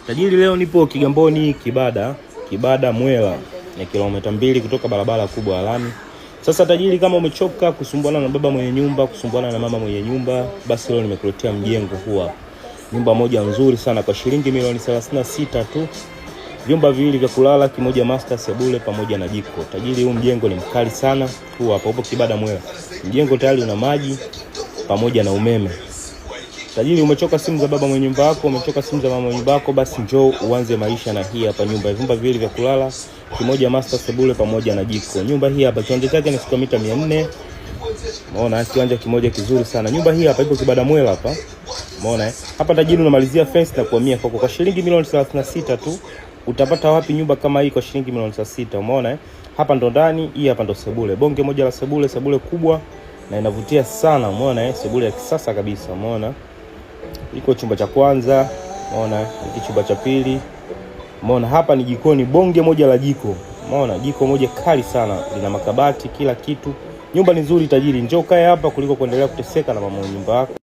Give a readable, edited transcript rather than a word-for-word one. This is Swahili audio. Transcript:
Tajiri, leo nipo Kigamboni Kibada Mwela, ni kilomita 2 kutoka barabara kubwa ya lami. Sasa tajiri, kama umechoka kusumbuana na baba mwenye nyumba, kusumbuana na mama mwenye nyumba, basi leo nimekuletea mjengo huu. Nyumba moja nzuri sana kwa shilingi milioni 36 tu. Vyumba viwili vya kulala, kimoja master, sebule pamoja na jiko. Tajiri, huu mjengo ni mkali sana. Huu hapa upo Kibada Mwela. Mjengo tayari una maji pamoja na umeme. Tajiri, umechoka simu za baba mwenye nyumba yako, umechoka simu za mama mwenye nyumba yako, basi njoo uanze maisha na hii hapa nyumba. Vyumba viwili vya kulala, kimoja master, sebule pamoja na jiko. Nyumba hii hapa kiwanja chake ni square mita 400. Umeona, kiwanja kimoja kizuri sana. Nyumba hii hapa ipo Kibada Mwela hapa. Umeona hapa tajiri, unamalizia fence na kuhamia kwa shilingi milioni 36 tu. Utapata wapi nyumba kama hii kwa shilingi milioni 36? Umeona hapa ndo ndani, hii hapa ndo sebule. Bonge moja la sebule kubwa na inavutia sana. Umeona sebule ya kisasa kabisa. Umeona iko chumba cha kwanza, umeona hiki chumba cha pili. Umeona hapa ni jikoni, bonge moja la jiko. Umeona jiko moja kali sana, lina makabati, kila kitu. Nyumba ni nzuri tajiri, njoo kae hapa kuliko kuendelea kuteseka na mama nyumba yako.